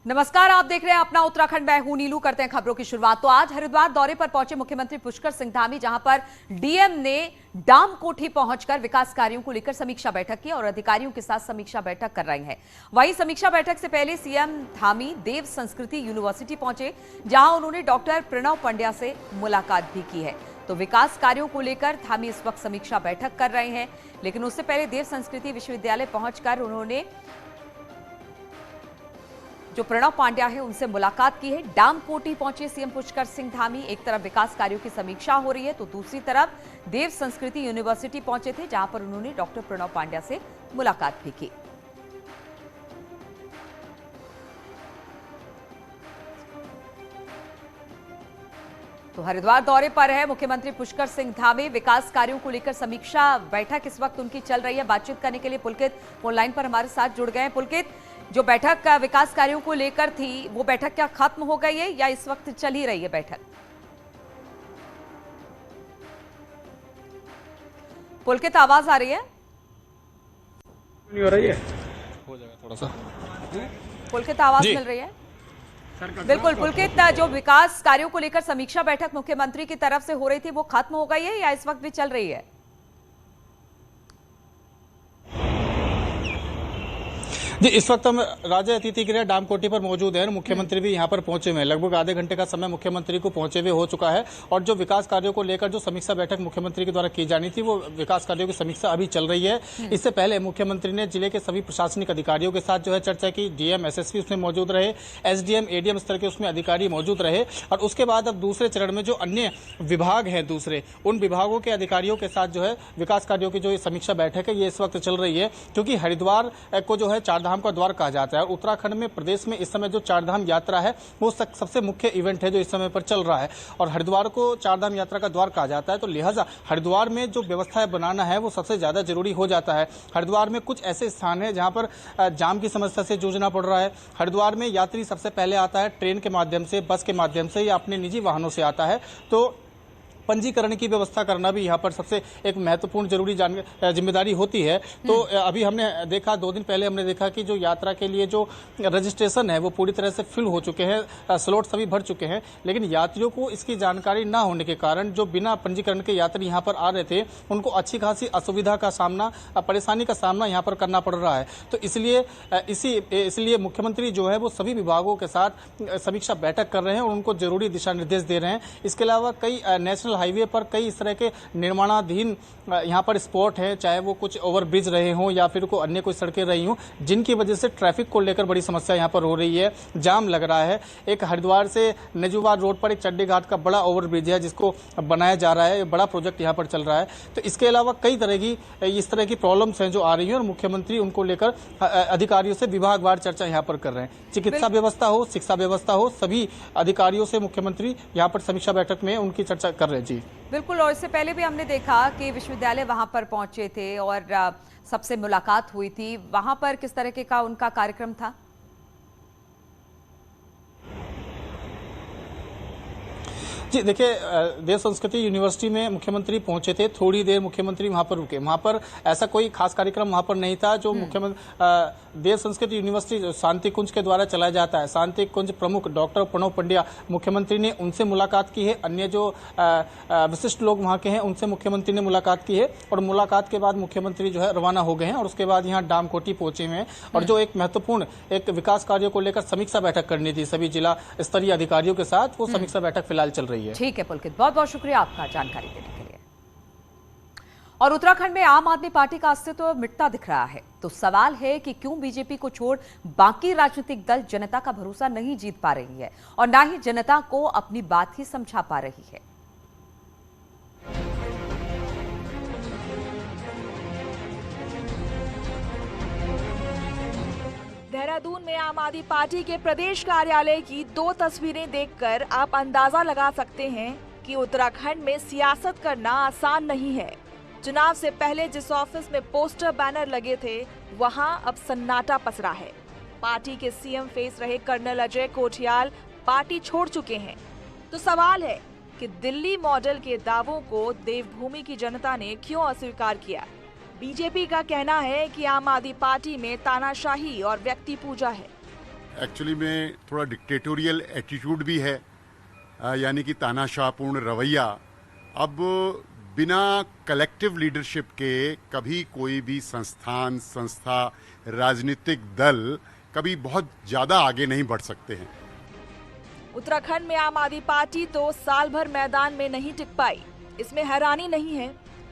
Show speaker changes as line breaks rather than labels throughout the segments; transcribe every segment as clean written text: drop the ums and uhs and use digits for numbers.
नमस्कार, आप देख रहे हैं अपना उत्तराखंड। मैं हूं नीलू। करते हैं खबरों की शुरुआत। तो आज हरिद्वार दौरे पर पहुंचे मुख्यमंत्री पुष्कर सिंह धामी, जहां पर डीएम ने डाम कोठी पहुंचकर विकास कार्यों को लेकर समीक्षा बैठक की और अधिकारियों के साथ समीक्षा बैठक कर रहे हैं। वहीं समीक्षा बैठक से पहले सीएम धामी देव संस्कृति यूनिवर्सिटी पहुंचे, जहां उन्होंने डॉक्टर प्रणव पंड्या से मुलाकात भी की है। तो विकास कार्यों को लेकर धामी इस वक्त समीक्षा बैठक कर रहे हैं, लेकिन उससे पहले देव संस्कृति विश्वविद्यालय पहुंचकर उन्होंने जो प्रणव पांड्या है उनसे मुलाकात की है। डाम कोठी पहुंचे सीएम पुष्कर सिंह धामी। एक तरफ विकास कार्यों की समीक्षा हो रही है, तो दूसरी तरफ देव संस्कृति यूनिवर्सिटी पहुंचे थे, जहां पर उन्होंने डॉक्टर प्रणव पांड्या से मुलाकात भी की। तो हरिद्वार दौरे पर है मुख्यमंत्री पुष्कर सिंह धामी। विकास कार्यों को लेकर समीक्षा बैठक इस वक्त उनकी चल रही है। बातचीत करने के लिए पुलकित फोन लाइन पर हमारे साथ जुड़ गए हैं। पुलकित, जो बैठक विकास कार्यों को लेकर थी, वो बैठक क्या खत्म हो गई है या इस वक्त चल ही रही है बैठक? पुलकित, आवाज आ रही है?
नहीं हो रही है, हो जाएगा थोड़ा सा।
पुलकित, आवाज मिल रही है? बिल्कुल पुलकित, जो विकास कार्यों को लेकर समीक्षा बैठक मुख्यमंत्री की तरफ से हो रही थी, वो खत्म हो गई है या इस वक्त भी चल रही है?
जी, इस वक्त हम राजा अतिथि गृह डाम कोठी पर मौजूद हैं। मुख्यमंत्री भी यहां पर पहुंचे हुए हैं। लगभग आधे घंटे का समय मुख्यमंत्री को पहुंचे हुए हो चुका है और जो विकास कार्यों को लेकर जो समीक्षा बैठक मुख्यमंत्री के द्वारा की जानी थी, वो विकास कार्यों की समीक्षा अभी चल रही है। इससे पहले मुख्यमंत्री ने जिले के सभी प्रशासनिक अधिकारियों के साथ जो है चर्चा की। डीएम, एसएसपी उसमें मौजूद रहे, एसडीएम, एडीएम स्तर के उसमें अधिकारी मौजूद रहे और उसके बाद अब दूसरे चरण में जो अन्य विभाग हैं दूसरे, उन विभागों के अधिकारियों के साथ जो है विकास कार्यों की जो समीक्षा बैठक है ये इस वक्त चल रही है। क्योंकि हरिद्वार को जो है चारधाम का द्वार कहा जाता है और उत्तराखंड में, प्रदेश में इस समय जो चारधाम यात्रा है वो सबसे मुख्य इवेंट है जो इस समय पर चल रहा है और हरिद्वार को चारधाम यात्रा का द्वार कहा जाता है। तो लिहाजा हरिद्वार में जो व्यवस्थाएं बनाना है वो सबसे ज्यादा जरूरी हो जाता है। हरिद्वार में कुछ ऐसे स्थान है जहां पर जाम की समस्या से जूझना पड़ रहा है। हरिद्वार में यात्री सबसे पहले आता है ट्रेन के माध्यम से, बस के माध्यम से या अपने निजी वाहनों से आता है। तो पंजीकरण की व्यवस्था करना भी यहाँ पर सबसे एक महत्वपूर्ण जरूरी जिम्मेदारी होती है। तो अभी हमने देखा, 2 दिन पहले हमने देखा कि जो यात्रा के लिए जो रजिस्ट्रेशन है वो पूरी तरह से फिल हो चुके हैं, स्लॉट सभी भर चुके हैं, लेकिन यात्रियों को इसकी जानकारी ना होने के कारण जो बिना पंजीकरण के यात्री यहाँ पर आ रहे थे उनको अच्छी खासी असुविधा का सामना, परेशानी का सामना यहाँ पर करना पड़ रहा है। तो इसलिए मुख्यमंत्री जो है वो सभी विभागों के साथ समीक्षा बैठक कर रहे हैं और उनको जरूरी दिशा निर्देश दे रहे हैं। इसके अलावा कई नेशनल हाईवे पर कई इस तरह के निर्माणाधीन यहाँ पर स्पॉट है, चाहे वो कुछ ओवरब्रिज रहे हों या फिर को अन्य कोई सड़कें रही हों, जिनकी वजह से ट्रैफिक को लेकर बड़ी समस्या यहाँ पर हो रही है, जाम लग रहा है। एक हरिद्वार से नजूबाद रोड पर एक चड्डी घाट का बड़ा ओवरब्रिज है जिसको बनाया जा रहा है, बड़ा प्रोजेक्ट यहाँ पर चल रहा है। तो इसके अलावा कई तरह की इस तरह की प्रॉब्लम्स हैं जो आ रही हैं और मुख्यमंत्री उनको लेकर अधिकारियों से विभागवार चर्चा यहाँ पर कर रहे हैं। चिकित्सा व्यवस्था हो, शिक्षा व्यवस्था हो, सभी अधिकारियों से मुख्यमंत्री यहाँ पर समीक्षा बैठक में उनकी चर्चा कर रहे हैं। जी
बिल्कुल, और इससे पहले भी हमने देखा कि विश्वविद्यालय वहां पर पहुंचे थे और सबसे मुलाकात हुई थी। वहां पर किस तरह का उनका कार्यक्रम था?
जी देखिए, देव संस्कृति यूनिवर्सिटी में मुख्यमंत्री पहुंचे थे। थोड़ी देर मुख्यमंत्री वहां पर रुके। वहां पर ऐसा कोई खास कार्यक्रम वहां पर नहीं था। जो मुख्यमंत्री देव संस्कृति यूनिवर्सिटी शांति कुंज के द्वारा चलाया जाता है, शांति कुंज प्रमुख डॉक्टर प्रणव पंड्या, मुख्यमंत्री ने उनसे मुलाकात की है। अन्य जो विशिष्ट लोग वहां के हैं उनसे मुख्यमंत्री ने मुलाकात की है और मुलाकात के बाद मुख्यमंत्री जो है रवाना हो गए हैं और उसके बाद यहाँ डाम कोठी पहुंचे हुए हैं और जो एक महत्वपूर्ण एक विकास कार्यों को लेकर समीक्षा बैठक करनी थी सभी जिला स्तरीय अधिकारियों के साथ, वो समीक्षा बैठक फिलहाल चल रही है।
ठीक है पुलकित, बहुत बहुत शुक्रिया आपका जानकारी देने के लिए। और उत्तराखंड में आम आदमी पार्टी का अस्तित्व मिटता दिख रहा है। तो सवाल है कि क्यों बीजेपी को छोड़ बाकी राजनीतिक दल जनता का भरोसा नहीं जीत पा रही है और ना ही जनता को अपनी बात ही समझा पा रही है।
देहरादून में आम आदमी पार्टी के प्रदेश कार्यालय की 2 तस्वीरें देखकर आप अंदाजा लगा सकते हैं कि उत्तराखंड में सियासत करना आसान नहीं है। चुनाव से पहले जिस ऑफिस में पोस्टर बैनर लगे थे, वहां अब सन्नाटा पसरा है। पार्टी के सीएम फेस रहे कर्नल अजय कोठियाल पार्टी छोड़ चुके हैं। तो सवाल है कि दिल्ली मॉडल के दावों को देवभूमि की जनता ने क्यों अस्वीकार किया। बीजेपी का कहना है कि आम आदमी पार्टी में तानाशाही और व्यक्ति पूजा है।
एक्चुअली में थोड़ा डिक्टेटोरियल एटीट्यूड भी है, यानी कि तानाशाहपूर्ण रवैया। अब बिना कलेक्टिव लीडरशिप के कभी कोई भी संस्था, राजनीतिक दल कभी बहुत ज़्यादा आगे नहीं बढ़ सकते हैं।
उत्तराखंड में आम आदमी पार्टी तो साल भर मैदान में नहीं टिक पाई। इसमें हैरानी नहीं है,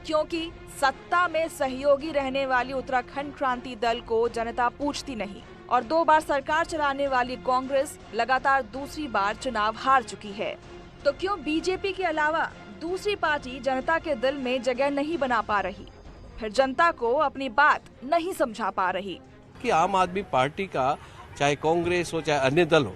क्योंकि सत्ता में सहयोगी रहने वाली उत्तराखंड क्रांति दल को जनता पूछती नहीं और 2 बार सरकार चलाने वाली कांग्रेस लगातार दूसरी बार चुनाव हार चुकी है। तो क्यों बीजेपी के अलावा दूसरी पार्टी जनता के दिल में जगह नहीं बना पा रही, फिर जनता को अपनी बात नहीं समझा पा रही?
कि आम आदमी पार्टी का चाहे कांग्रेस हो चाहे अन्य दल हो,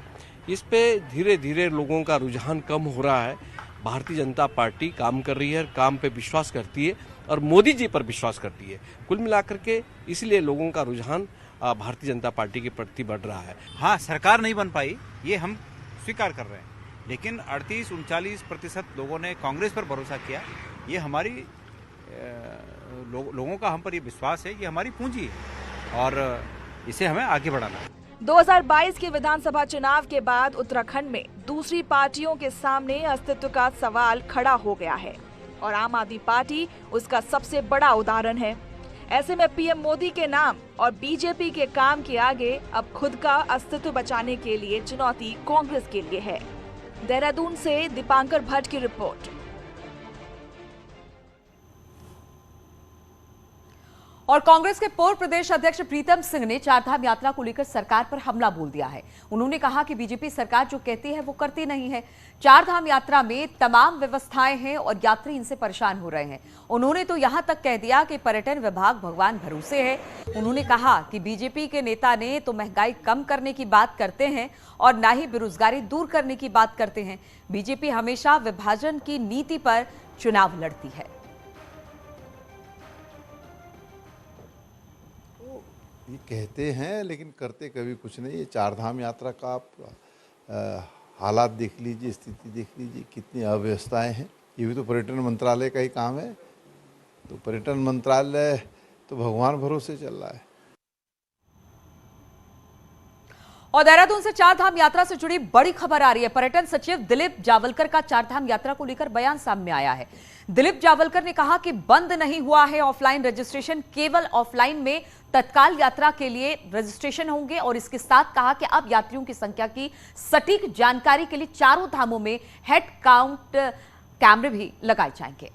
इस पे धीरे धीरे लोगों का रुझान कम हो रहा है। भारतीय जनता पार्टी काम कर रही है, काम पे विश्वास करती है और मोदी जी पर विश्वास करती है। कुल मिलाकर के इसलिए लोगों का रुझान भारतीय जनता पार्टी के प्रति बढ़ रहा है।
हाँ, सरकार नहीं बन पाई, ये हम स्वीकार कर रहे हैं, लेकिन 38-39% लोगों ने कांग्रेस पर भरोसा किया। ये हमारी लोगों का हम पर ये विश्वास है, ये हमारी पूंजी है और इसे हमें आगे बढ़ाना है।
2022 के विधानसभा चुनाव के बाद उत्तराखंड में दूसरी पार्टियों के सामने अस्तित्व का सवाल खड़ा हो गया है और आम आदमी पार्टी उसका सबसे बड़ा उदाहरण है। ऐसे में पीएम मोदी के नाम और बीजेपी के काम के आगे अब खुद का अस्तित्व बचाने के लिए चुनौती कांग्रेस के लिए है। देहरादून से दीपांकर भट्ट की रिपोर्ट।
और कांग्रेस के पूर्व प्रदेश अध्यक्ष प्रीतम सिंह ने चारधाम यात्रा को लेकर सरकार पर हमला बोल दिया है। उन्होंने कहा कि बीजेपी सरकार जो कहती है वो करती नहीं है। चारधाम यात्रा में तमाम व्यवस्थाएं हैं और यात्री इनसे परेशान हो रहे हैं। उन्होंने तो यहां तक कह दिया कि पर्यटन विभाग भगवान भरोसे है। उन्होंने कहा कि बीजेपी के नेता ने तो महंगाई कम करने की बात करते हैं और ना ही बेरोजगारी दूर करने की बात करते हैं। बीजेपी हमेशा विभाजन की नीति पर चुनाव लड़ती है।
ये कहते हैं लेकिन करते कभी कुछ नहीं। ये चारधाम यात्रा का आप हालात देख लीजिए, स्थिति देख लीजिए, कितनी अव्यवस्थाएं हैं। ये भी तो पर्यटन मंत्रालय का ही काम है। तो पर्यटन मंत्रालय तो भगवान भरोसे चल रहा है।
और देहरादून से चारधाम यात्रा से जुड़ी बड़ी खबर आ रही है। पर्यटन सचिव दिलीप जावलकर का चारधाम यात्रा को लेकर बयान सामने आया है। दिलीप जावलकर ने कहा कि बंद नहीं हुआ है ऑफलाइन रजिस्ट्रेशन, केवल ऑफलाइन में तत्काल यात्रा के लिए रजिस्ट्रेशन होंगे। और इसके साथ कहा कि अब यात्रियों की संख्या की सटीक जानकारी के लिए चारों धामों में हेड काउंट कैमरे भी लगाए जाएंगे।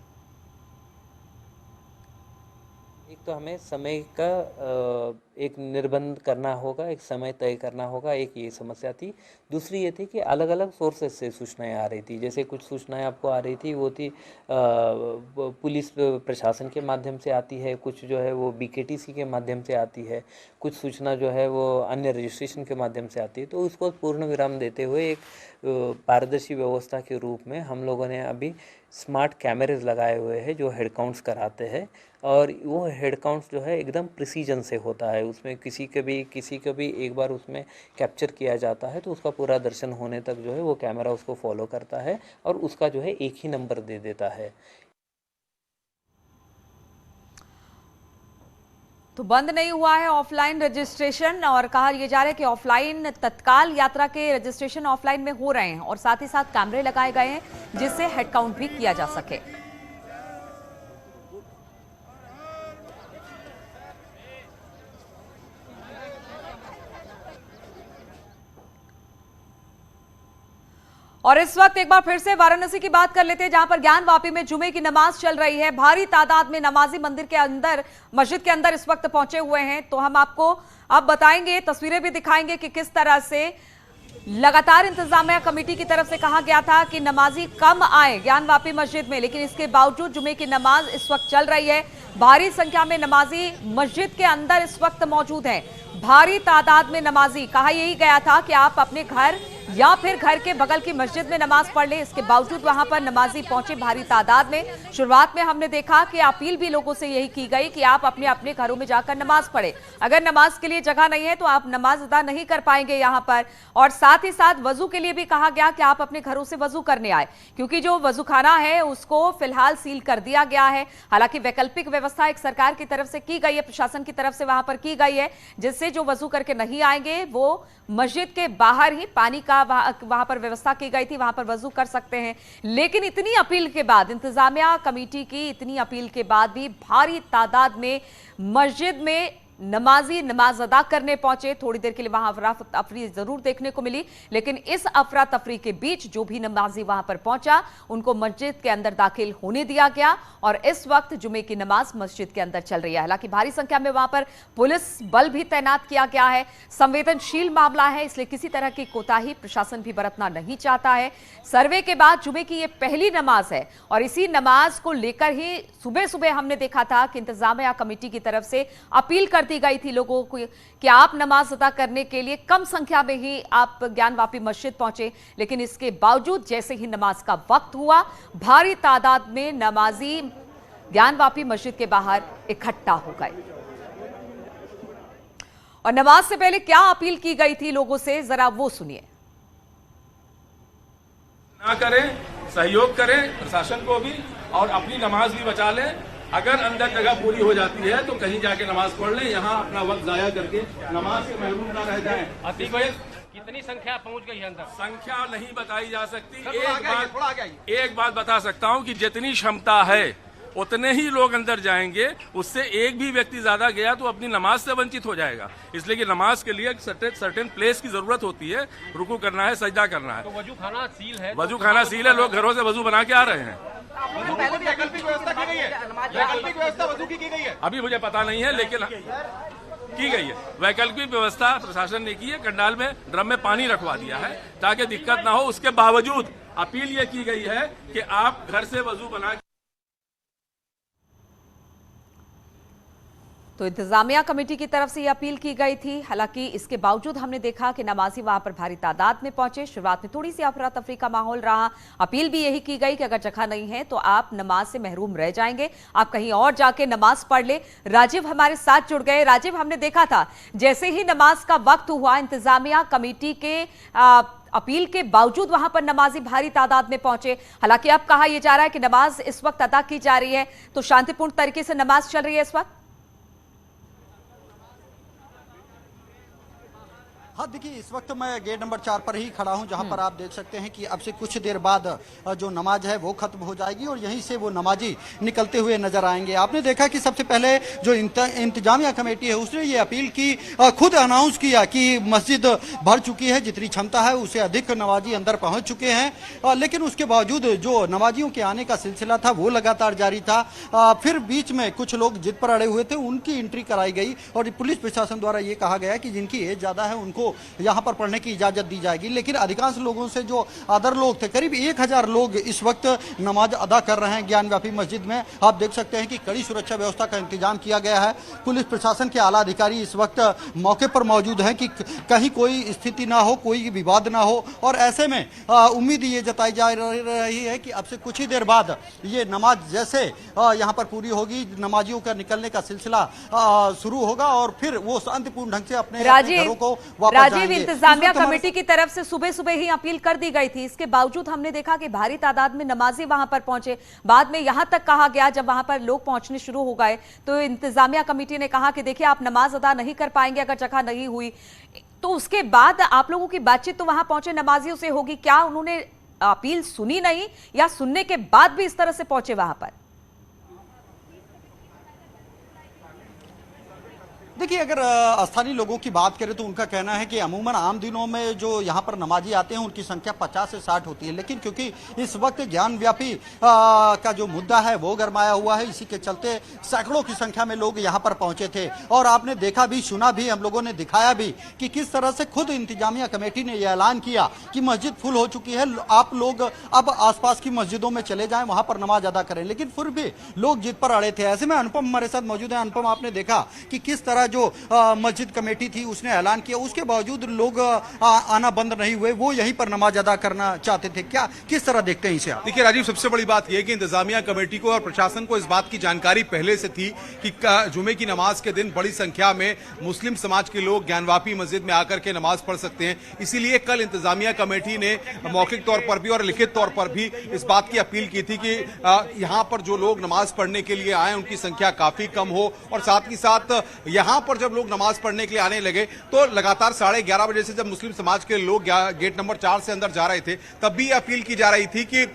एक तो हमें समय का एक निर्बंध करना होगा, एक समय तय करना होगा, एक ये समस्या थी। दूसरी ये थी कि अलग अलग सोर्सेज से सूचनाएं आ रही थी। जैसे कुछ सूचनाएं आपको आ रही थी वो थी पुलिस प्रशासन के माध्यम से आती है, कुछ जो है वो बीकेटीसी के माध्यम से आती है, कुछ सूचना जो है वो अन्य रजिस्ट्रेशन के माध्यम से आती है। तो उसको पूर्ण विराम देते हुए एक पारदर्शी व्यवस्था के रूप में हम लोगों ने अभी स्मार्ट कैमरेज लगाए हुए हैं जो हेड काउंट्स कराते हैं। और वो हेड काउंट्स जो है एकदम प्रिसीजन से होता है। उसमें किसी का भी एक बार उसमें कैप्चर किया जाता है तो उसका पूरा दर्शन होने तक जो है वो कैमरा उसको फॉलो करता है और उसका जो है एक ही नंबर दे देता है।
तो बंद नहीं हुआ है ऑफलाइन रजिस्ट्रेशन और कहा यह जा रहा है कि ऑफलाइन तत्काल यात्रा के रजिस्ट्रेशन ऑफलाइन में हो रहे हैं और साथ ही साथ कैमरे लगाए गए हैं जिससे हेड काउंट भी किया जा सके। और इस वक्त एक बार फिर से वाराणसी की बात कर लेते हैं, जहां पर ज्ञानवापी में जुमे की नमाज चल रही है। भारी तादाद में नमाजी मंदिर के अंदर, मस्जिद के अंदर इस वक्त पहुंचे हुए हैं। तो हम आपको अब बताएंगे, तस्वीरें भी दिखाएंगे कि किस तरह से लगातार इंतजामिया कमेटी की तरफ से कहा गया था कि नमाजी कम आए ज्ञानवापी मस्जिद में, लेकिन इसके बावजूद जुमे की नमाज इस वक्त चल रही है। भारी संख्या में नमाजी मस्जिद के अंदर इस वक्त मौजूद हैं। भारी तादाद में नमाजी, कहा यही गया था कि आप अपने घर या फिर घर के बगल की मस्जिद में नमाज पढ़ ले। इसके बावजूद वहां पर नमाजी पहुंचे भारी तादाद में। शुरुआत में हमने देखा कि अपील भी लोगों से यही की गई कि आप अपने अपने घरों में जाकर नमाज पढ़े। अगर नमाज के लिए जगह नहीं है तो आप नमाज अदा नहीं कर पाएंगे यहां पर। और साथ ही साथ वजू के लिए भी कहा गया कि आप अपने घरों से वजू करने आए, क्योंकि जो वजूखाना है उसको फिलहाल सील कर दिया गया है। हालांकि वैकल्पिक व्यवस्था एक सरकार की तरफ से की गई है, प्रशासन की तरफ से वहां पर की गई है, जिससे जो वजू करके नहीं आएंगे वो मस्जिद के बाहर ही पानी का वहां पर व्यवस्था की गई थी, वहां पर वजू कर सकते हैं। लेकिन इतनी अपील के बाद, इंतजामिया कमेटी की इतनी अपील के बाद भी भारी तादाद में मस्जिद में नमाजी नमाज अदा करने पहुंचे। थोड़ी देर के लिए वहां अफरा तफरी जरूर देखने को मिली, लेकिन इस अफरा तफरी के बीच जो भी नमाजी वहां पर पहुंचा उनको मस्जिद के अंदर दाखिल होने दिया गया और इस वक्त जुमे की नमाज मस्जिद के अंदर चल रही है। हालांकि भारी संख्या में वहां पर पुलिस बल भी तैनात किया गया है। संवेदनशील मामला है, इसलिए किसी तरह की कोताही प्रशासन भी बरतना नहीं चाहता है। सर्वे के बाद जुमे की ये पहली नमाज है और इसी नमाज को लेकर ही सुबह सुबह हमने देखा था कि इंतजामिया कमेटी की तरफ से अपील कर दी गई थी लोगों को कि आप नमाज अदा करने के लिए कम संख्या में ही आप ज्ञानवापी मस्जिद पहुंचे। लेकिन इसके बावजूद जैसे ही नमाज का वक्त हुआ, भारी तादाद में नमाजी ज्ञानवापी मस्जिद के बाहर इकट्ठा हो गए। और नमाज से पहले क्या अपील की गई थी लोगों से, जरा वो सुनिए।
ना करें, सहयोग करें प्रशासन को भी और अपनी नमाज भी बचा लें। अगर अंदर जगह पूरी हो जाती है तो कहीं जाके नमाज पढ़ लें, यहाँ अपना वक्त जाया करके नमाज से महरूम ना रह जाएं।
कितनी संख्या पहुंच गई है अंदर?
संख्या नहीं बताई जा सकती। एक बात बता सकता हूँ कि जितनी क्षमता है उतने ही लोग अंदर जाएंगे। उससे एक भी व्यक्ति ज्यादा गया तो अपनी नमाज से वंचित हो जाएगा। इसलिए कि नमाज के लिए सर्टेन प्लेस की जरूरत होती है, रुकू करना है, सजदा करना है।
तो वजू खाना सील है?
वजू खाना सील है, लोग घरों से वजू बना के आ रहे हैं।
वैकल्पिक व्यवस्था की गई है? वैकल्पिक व्यवस्था वजू की गई है?
अभी मुझे पता नहीं है, लेकिन की गई है। वैकल्पिक व्यवस्था प्रशासन ने की है। कंडाल में ड्रम में पानी रखवा दिया है ताकि दिक्कत ना हो। उसके बावजूद अपील ये की गई है कि आप घर से वजू बना।
तो इंतजामिया कमेटी की तरफ से यह अपील की गई थी। हालांकि इसके बावजूद हमने देखा कि नमाजी वहां पर भारी तादाद में पहुंचे। शुरुआत में थोड़ी सी अफरा तफरी का माहौल रहा। अपील भी यही की गई कि अगर जगह नहीं है तो आप नमाज से महरूम रह जाएंगे, आप कहीं और जाके नमाज पढ़ ले। राजीव हमारे साथ जुड़ गए। राजीव, हमने देखा था जैसे ही नमाज का वक्त हुआ, इंतजामिया कमेटी के अपील के बावजूद वहां पर नमाजी भारी तादाद में पहुंचे। हालांकि अब कहा यह जा रहा है कि नमाज इस वक्त अदा की जा रही है, तो शांतिपूर्ण तरीके से नमाज चल रही है इस वक्त।
हाँ, देखिए इस वक्त मैं गेट नंबर 4 पर ही खड़ा हूं, जहां पर आप देख सकते हैं कि अब से कुछ देर बाद जो नमाज है वो खत्म हो जाएगी और यहीं से वो नमाजी निकलते हुए नजर आएंगे। आपने देखा कि सबसे पहले जो इंतजामिया कमेटी है उसने ये अपील की, खुद अनाउंस किया कि मस्जिद भर चुकी है, जितनी क्षमता है उससे अधिक नमाजी अंदर पहुंच चुके हैं। लेकिन उसके बावजूद जो नमाजियों के आने का सिलसिला था वो लगातार जारी था। फिर बीच में कुछ लोग जिद पर अड़े हुए थे, उनकी एंट्री कराई गई और पुलिस प्रशासन द्वारा ये कहा गया कि जिनकी एज ज्यादा है उनको यहां पर पढ़ने की इजाजत दी जाएगी। लेकिन अधिकांश लोगों से जो अदर लोग थे, करीब 1000 लोग इस वक्त नमाज अदा कर रहे हैं ज्ञानव्यापी मस्जिद में। आप देख सकते हैं कि कड़ी सुरक्षा व्यवस्था का इंतजाम किया गया है। पुलिस प्रशासन के आला अधिकारी इस वक्त मौके पर मौजूद हैं कि कहीं कोई स्थिति ना हो, कोई विवाद ना हो। और ऐसे में उम्मीद ये जताई जा रही है कि अब से कुछ ही देर बाद ये नमाज जैसे यहाँ पर पूरी होगी, नमाजियों का निकलने का सिलसिला शुरू होगा और फिर वो शांतिपूर्ण ढंग से अपने घरों को वापस
राजीव, इंतजामिया कमेटी की तरफ से सुबह सुबह ही अपील कर दी गई थी। इसके बावजूद हमने देखा कि भारी तादाद में नमाजी वहां पर पहुंचे। बाद में यहां तक कहा गया, जब वहां पर लोग पहुंचने शुरू हो गए तो इंतजामिया कमेटी ने कहा कि देखिए आप नमाज अदा नहीं कर पाएंगे अगर जगह नहीं हुई। तो उसके बाद आप लोगों की बातचीत तो वहां पहुंचे नमाजियों से होगी, क्या उन्होंने अपील सुनी नहीं या सुनने के बाद भी इस तरह से पहुंचे वहां पर?
देखिए, अगर स्थानीय लोगों की बात करें तो उनका कहना है कि अमूमन आम दिनों में जो यहाँ पर नमाजी आते हैं उनकी संख्या 50 से 60 होती है। लेकिन क्योंकि इस वक्त ज्ञानव्यापी का जो मुद्दा है वो गरमाया हुआ है, इसी के चलते सैकड़ों की संख्या में लोग यहाँ पर पहुंचे थे। और आपने देखा भी, सुना भी, हम लोगों ने दिखाया भी कि किस तरह से खुद इंतजामिया कमेटी ने यह ऐलान किया कि मस्जिद फुल हो चुकी है, आप लोग अब आसपास की मस्जिदों में चले जाएं, वहां पर नमाज अदा करें। लेकिन फिर भी लोग जिद पर अड़े थे। ऐसे में अनुपम हमारे साथ मौजूद है। अनुपम, आपने देखा कि किस तरह जो मस्जिद कमेटी थी उसने ऐलान किया, उसके बावजूद लोग आना बंद नहीं हुए, वो यहीं पर नमाज अदा करना चाहते थे। क्या किस तरह देखते हैं इसे आप?
देखिए राजीव, सबसे बड़ी बात यह है कि इंतजामिया कमेटी को और प्रशासन को इस बात की जानकारी पहले से थी कि जुमे की नमाज के दिन बड़ी संख्या में मुस्लिम समाज के लोग ज्ञानवापी मस्जिद में आकर के नमाज पढ़ सकते हैं। इसीलिए कल इंतजामिया कमेटी ने मौखिक तौर पर भी और लिखित तौर पर भी इस बात की अपील की थी कि यहां पर जो लोग नमाज पढ़ने के लिए आए उनकी संख्या काफी कम हो, और साथ ही साथ यहां पर जब लोग नमाज पढ़ने के लिए आने लगे तो लगातार 11:30 बजे से जब मुस्लिम समाज के लोग गेट नंबर 4 से अंदर जा रहे थे तब भी अपील की जा रही थी कि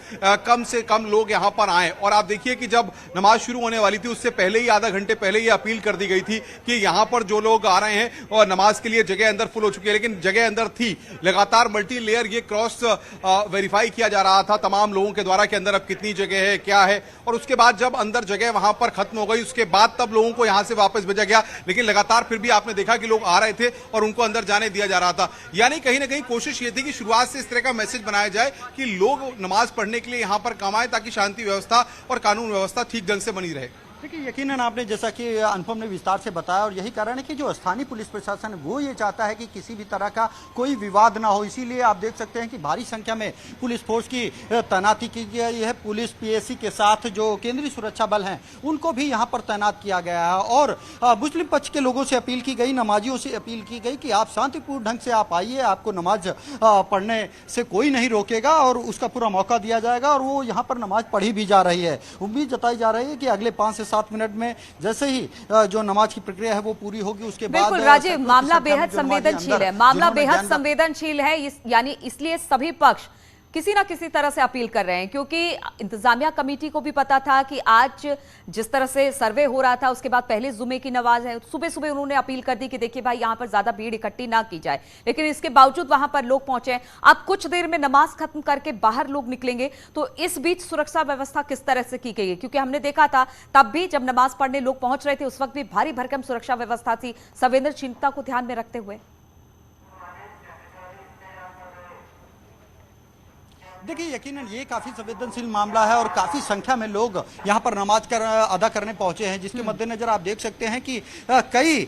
कम से कम लोग यहां पर आए। और आप देखिए कि जब नमाज शुरू होने वाली थी उससे पहले ही आधा घंटे पहले ही अपील कर दी गई थी कि यहां पर जो लोग आ रहे हैं और नमाज के लिए जगह अंदर फुल हो चुकी है, लेकिन जगह अंदर थी। लगातार मल्टी लेयर ये क्रॉस वेरीफाई किया जा रहा था तमाम लोगों के द्वारा कि अंदर अब कितनी जगह है, क्या है, और उसके बाद जब अंदर जगह वहां पर खत्म हो गई उसके बाद तब लोगों को यहां से वापस भेजा गया। लेकिन लगातार फिर भी आपने देखा कि लोग आ रहे थे और उनको अंदर जाने दिया जा रहा था। यानी कहीं ना कहीं कोशिश ये थी कि शुरुआत से इस तरह का मैसेज बनाया जाए कि लोग नमाज पढ़ने के लिए यहां पर कम आए ताकि शांति व्यवस्था और कानून व्यवस्था ठीक ढंग से बनी रहे।
देखिए, यकीनन आपने जैसा कि अनुपम ने विस्तार से बताया, और यही कारण है कि जो स्थानीय पुलिस प्रशासन वो ये चाहता है कि किसी भी तरह का कोई विवाद ना हो। इसीलिए आप देख सकते हैं कि भारी संख्या में पुलिस फोर्स की तैनाती की गई है। पुलिस पीएसी के साथ जो केंद्रीय सुरक्षा बल हैं उनको भी यहाँ पर तैनात किया गया है। और मुस्लिम पक्ष के लोगों से अपील की गई, नमाजियों से अपील की गई कि आप शांतिपूर्ण ढंग से आप आइए, आपको नमाज पढ़ने से कोई नहीं रोकेगा और उसका पूरा मौका दिया जाएगा। और वो यहाँ पर नमाज पढ़ी भी जा रही है। उम्मीद जताई जा रही है कि अगले 5 से 7 मिनट में जैसे ही जो नमाज की प्रक्रिया है वो पूरी होगी उसके बाद।
बिल्कुल राजीव, मामला बेहद संवेदनशील है, मामला बेहद संवेदनशील है, यानी इसलिए सभी पक्ष किसी ना किसी तरह से अपील कर रहे हैं, क्योंकि इंतजामिया कमेटी को भी पता था कि आज जिस तरह से सर्वे हो रहा था उसके बाद पहले जुमे की नमाज है, सुबह सुबह उन्होंने अपील कर दी कि देखिए भाई यहां पर ज्यादा भीड़ इकट्ठी ना की जाए, लेकिन इसके बावजूद वहां पर लोग पहुंचे। अब कुछ देर में नमाज खत्म करके बाहर लोग निकलेंगे, तो इस बीच सुरक्षा व्यवस्था किस तरह से की गई है? क्योंकि हमने देखा था तब भी जब नमाज पढ़ने लोग पहुंच रहे थे उस वक्त भी भारी भरकम सुरक्षा व्यवस्था थी, संवेदनशीलता को ध्यान में रखते हुए।
देखिए, यकीनन ये काफी संवेदनशील मामला है और काफी संख्या में लोग यहाँ पर नमाज अदा करने पहुंचे हैं, जिसके मद्देनजर आप देख सकते हैं कि कई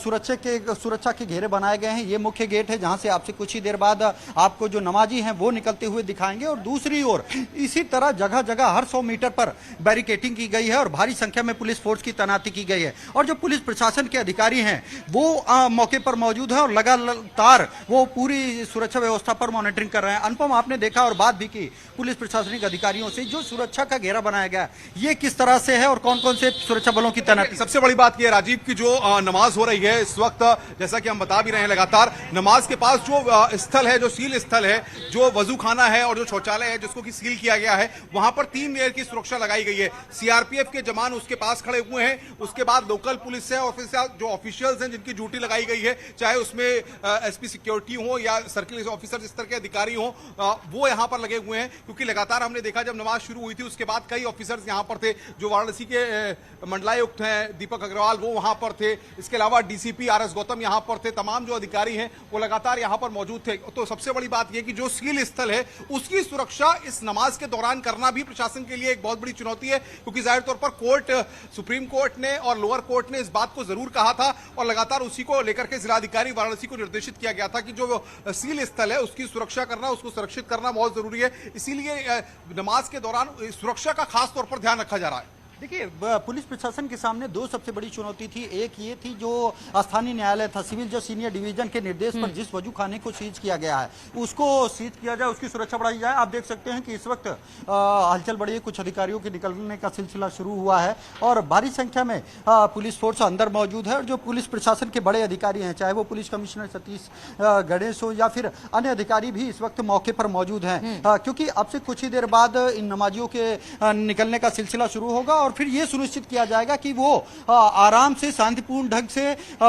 सुरक्षा के घेरे बनाए गए हैं। ये मुख्य गेट है जहां से आपसे कुछ ही देर बाद आपको जो नमाजी हैं वो निकलते हुए दिखाएंगे, और दूसरी ओर इसी तरह जगह जगह हर 100 मीटर पर बैरिकेडिंग की गई है और भारी संख्या में पुलिस फोर्स की तैनाती की गई है। और जो पुलिस प्रशासन के अधिकारी हैं वो मौके पर मौजूद है और लगातार वो पूरी सुरक्षा व्यवस्था पर मॉनिटरिंग कर रहे हैं। अनुपम, आपने देखा और बात भी की पुलिस प्रशासनिक अधिकारियों से, जो सुरक्षा का घेरा बनाया गया ये किस तरह से है और कौन कौन से सुरक्षा बलों की तैनाती?
सबसे बड़ी बात यह राजीव की जो नमाज हो रही है इस वक्त, जैसा कि हम बता भी रहे हैं, लगातार नमाज के पास जो स्थल है, जो सील स्थल है, जो वजू खाना है और जो शौचालय है जिसको कि सील किया गया है, वहां पर 3 लेयर की सुरक्षा लगाई गई है। सीआरपीएफ के जवान उसके पास खड़े हुए हैं, उसके बाद लोकल पुलिस है और फिर जो ऑफिशियल्स हैं जिनकी ड्यूटी लगाई गई है, चाहे उसमें एसपी सिक्योरिटी हो या सर्किल ऑफिसर जिस तरह के अधिकारी हो, वो यहां पर लगे हुए हैं। क्योंकि लगातार हमने देखा जब नमाज शुरू हुई थी उसके बाद कई ऑफिसर्स यहां पर थे, जो वाराणसी के मंडलायुक्त हैं दीपक अग्रवाल वो वहां पर थे, इसके अलावा डीसीपी आरएस गौतम यहां पर थे, तमाम जो अधिकारी हैं वो लगातार यहां पर मौजूद थे। तो सबसे बड़ी बात यह कि जो सील स्थल है उसकी सुरक्षा इस नमाज के दौरान करना भी प्रशासन के लिए एक बहुत बड़ी चुनौती है, क्योंकि जाहिर तौर पर कोर्ट, सुप्रीम कोर्ट ने और लोअर कोर्ट ने इस बात को जरूर कहा था और लगातार उसी को लेकर के जिलाधिकारी वाराणसी को निर्देशित किया गया था कि जो सील स्थल है उसकी सुरक्षा करना, उसको सुरक्षित करना बहुत जरूरी है। इसीलिए नमाज के दौरान सुरक्षा का खास तौर पर ध्यान रखा जा रहा है।
देखिए, पुलिस प्रशासन के सामने 2 सबसे बड़ी चुनौती थी। एक ये थी जो स्थानीय न्यायालय था, सिविल जज सीनियर डिवीजन के निर्देश पर जिस वजू खाने को सीज किया गया है उसको सीज किया जाए, उसकी सुरक्षा बढ़ाई जाए। आप देख सकते हैं कि इस वक्त हलचल बढ़ी है, कुछ अधिकारियों के निकलने का सिलसिला शुरू हुआ है और भारी संख्या में पुलिस फोर्स अंदर मौजूद है। और जो पुलिस प्रशासन के बड़े अधिकारी हैं, चाहे वो पुलिस कमिश्नर सतीश गणेश हो या फिर अन्य अधिकारी भी इस वक्त मौके पर मौजूद हैं, क्योंकि अब से कुछ ही देर बाद इन नमाजियों के निकलने का सिलसिला शुरू होगा और फिर ये सुनिश्चित किया जाएगा कि वो आराम से शांतिपूर्ण ढंग से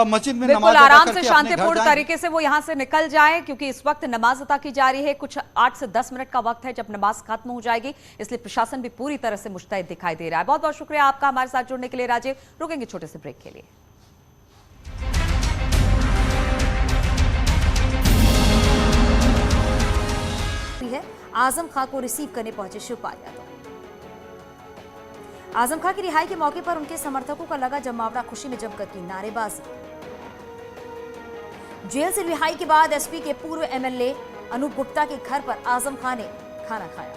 मस्जिद में नमाज
आराम से शांतिपूर्ण तरीके से वो यहां से निकल जाए, क्योंकि इस वक्त नमाज अता की जा रही है। कुछ 8 से 10 मिनट का वक्त है जब नमाज खत्म हो जाएगी, इसलिए प्रशासन भी पूरी तरह से मुस्तैद दिखाई दे रहा है। बहुत बहुत शुक्रिया आपका हमारे साथ जुड़ने के लिए राजीव। रुकेंगे छोटे से ब्रेक के लिए।
आजम खां को रिसीव करने पहुंचे शिवपाल यादव। आजम खां की रिहाई के मौके पर उनके समर्थकों का लगा जमावड़ा, खुशी में जमकर की नारेबाजी। जेल से रिहाई के बाद एसपी के पूर्व एमएलए अनूप गुप्ता के घर पर आजम खां ने खाना खाया।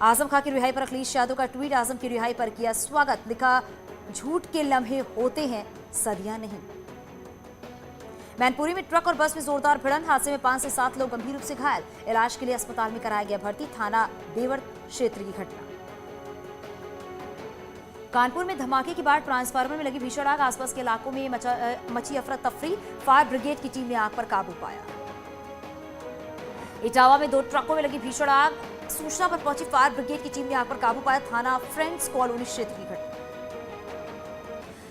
आजम खां की रिहाई पर अखिलेश यादव का ट्वीट, आजम की रिहाई पर किया स्वागत, लिखा झूठ के लम्हे होते हैं सदियां नहीं। मैनपुरी में ट्रक और बस में जोरदार भिड़ंत, हादसे में 5 से 7 लोग गंभीर रूप से घायल, इलाज के लिए अस्पताल में कराया गया भर्ती। थाना बेवर क्षेत्र की घटना। कानपुर में धमाके के बाद ट्रांसफार्मर में लगी भीषण आग, आसपास के इलाकों में मची अफरा तफरी, फायर ब्रिगेड की टीम ने आग पर काबू पाया। इटावा में 2 ट्रकों में लगी भीषण आग, सूचना पर पहुंची फायर ब्रिगेड की टीम ने आग पर काबू पाया। थाना फ्रेंड्स कॉलोनी क्षेत्र की घटना।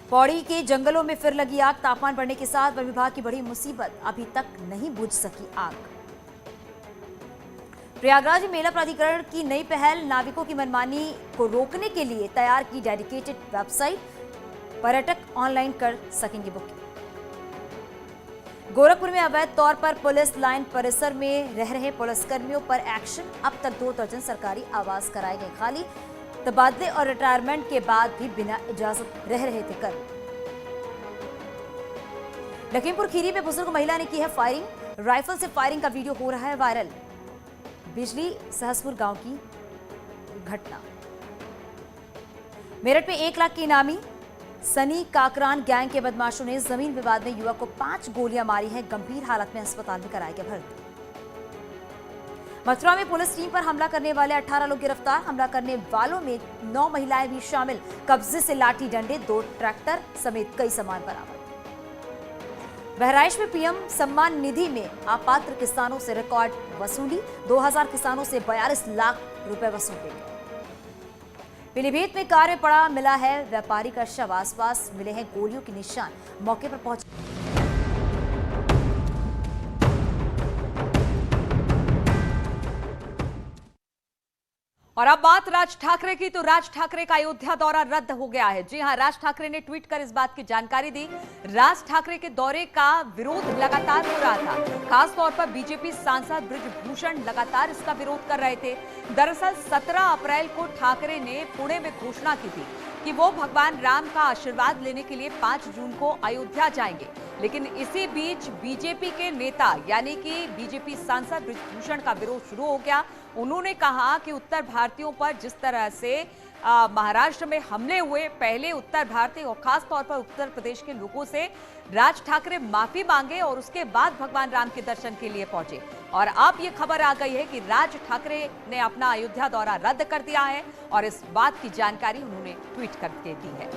पौड़ी के जंगलों में फिर लगी आग, तापमान बढ़ने के साथ वन विभाग की बड़ी मुसीबत, अभी तक नहीं बुझ सकी आग। प्रयागराज में मेला प्राधिकरण की नई पहल, नाविकों की मनमानी को रोकने के लिए तैयार की डेडिकेटेड वेबसाइट, पर्यटक ऑनलाइन कर सकेंगे बुकिंग। गोरखपुर में अवैध तौर पर पुलिस लाइन परिसर में रह रहे पुलिसकर्मियों पर एक्शन, अब तक 2 दर्जन सरकारी आवास कराए गए खाली, तबादले और रिटायरमेंट के बाद भी बिना इजाजत रह रहे थे कर्मी। लखीमपुर खीरी में बुजुर्ग महिला ने की है फायरिंग, राइफल से फायरिंग का वीडियो हो रहा है वायरल। बिजली सहसपुर गांव की घटना। मेरठ में 1 लाख की इनामी, सनी काकरान गैंग के बदमाशों ने जमीन विवाद में युवक को 5 गोलियां मारी हैं, गंभीर हालत में अस्पताल में कराया गया भर्ती। मथुरा में पुलिस टीम पर हमला करने वाले 18 लोग गिरफ्तार, हमला करने वालों में 9 महिलाएं भी शामिल, कब्जे से लाठी डंडे, 2 ट्रैक्टर समेत कई सामान बरामद। बहराइच में पीएम सम्मान निधि में अपात्र किसानों से रिकॉर्ड वसूली, 2000 किसानों से 42 लाख रुपए वसूले गए। पीलीभीत में कार में पड़ा मिला है व्यापारी का शव, आसपास मिले हैं गोलियों के निशान, मौके पर पहुंचे।
और अब बात राज ठाकरे की, तो राज ठाकरे का अयोध्या दौरा रद्द हो गया है। जी हां, राज ठाकरे ने ट्वीट कर इस बात की जानकारी दी। राज ठाकरे के दौरे का विरोध लगातार हो रहा था, खास तौर पर बीजेपी सांसद बृजभूषण लगातार इसका विरोध कर रहे थे। दरअसल 17 अप्रैल को ठाकरे ने पुणे में घोषणा की थी कि वो भगवान राम का आशीर्वाद लेने के लिए 5 जून को अयोध्या जाएंगे, लेकिन इसी बीच बीजेपी के नेता यानी कि बीजेपी सांसद बृजभूषण का विरोध शुरू हो गया। उन्होंने कहा कि उत्तर भारतीयों पर जिस तरह से महाराष्ट्र में हमले हुए, पहले उत्तर भारतीय और खास तौर पर उत्तर प्रदेश के लोगों से राज ठाकरे माफी मांगे और उसके बाद भगवान राम के दर्शन के लिए पहुंचे। और अब ये खबर आ गई है कि राज ठाकरे ने अपना अयोध्या दौरा रद्द कर दिया है और इस बात की जानकारी उन्होंने ट्वीट करके दी है।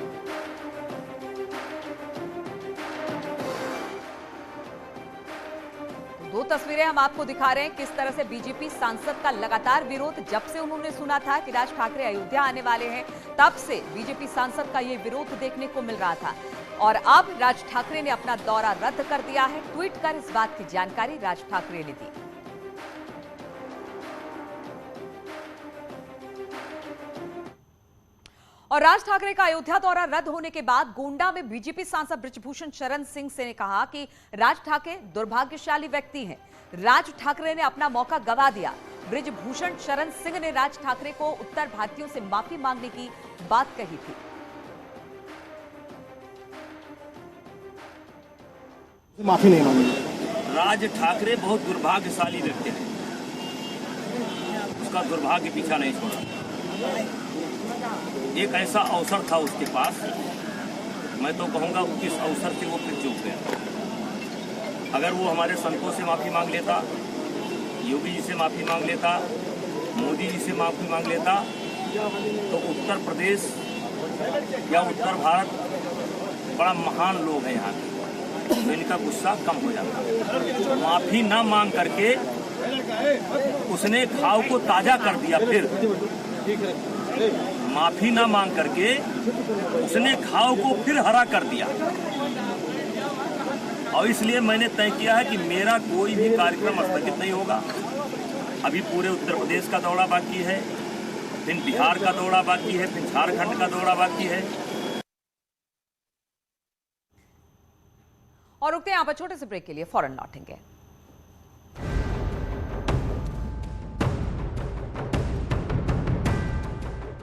2 तस्वीरें हम आपको दिखा रहे हैं किस तरह से बीजेपी सांसद का लगातार विरोध, जब से उन्होंने सुना था कि राज ठाकरे अयोध्या आने वाले हैं तब से बीजेपी सांसद का ये विरोध देखने को मिल रहा था। और अब राज ठाकरे ने अपना दौरा रद्द कर दिया है। ट्वीट कर इस बात की जानकारी राज ठाकरे ने दी। और राज ठाकरे का अयोध्या दौरा रद्द होने के बाद गोंडा में बीजेपी सांसद बृजभूषण शरण सिंह से ने कहा कि राज ठाकरे दुर्भाग्यशाली व्यक्ति हैं। राज ठाकरे ने अपना मौका गंवा दिया। बृजभूषण शरण सिंह ने राज ठाकरे को उत्तर भारतीयों से माफी मांगने की बात कही थी।
माफी नहीं मांगी।
राज ठाकरे बहुत दुर्भाग्यशाली व्यक्ति है, उसका दुर्भाग्य पीछा नहीं छोड़ा। एक ऐसा अवसर था उसके पास, मैं तो कहूँगा उस अवसर से वो फिर चूक गया। अगर वो हमारे संतों से माफ़ी मांग लेता, योगी जी से माफ़ी मांग लेता, मोदी जी से माफ़ी मांग लेता, तो उत्तर प्रदेश या उत्तर भारत बड़ा महान लोग हैं यहाँ के, तो इनका गुस्सा कम हो जाता। माफ़ी ना मांग करके उसने घाव को ताज़ा कर दिया। फिर माफी ना मांग करके उसने घाव को फिर हरा कर दिया। और इसलिए मैंने तय किया है कि मेरा कोई भी कार्यक्रम स्थगित नहीं होगा। अभी पूरे उत्तर प्रदेश का दौरा बाकी है, फिर बिहार का दौरा बाकी है, फिर झारखंड का दौरा बाकी है।
और रुकते हैं यहाँ पर छोटे से ब्रेक के लिए, फौरन लौटेंगे।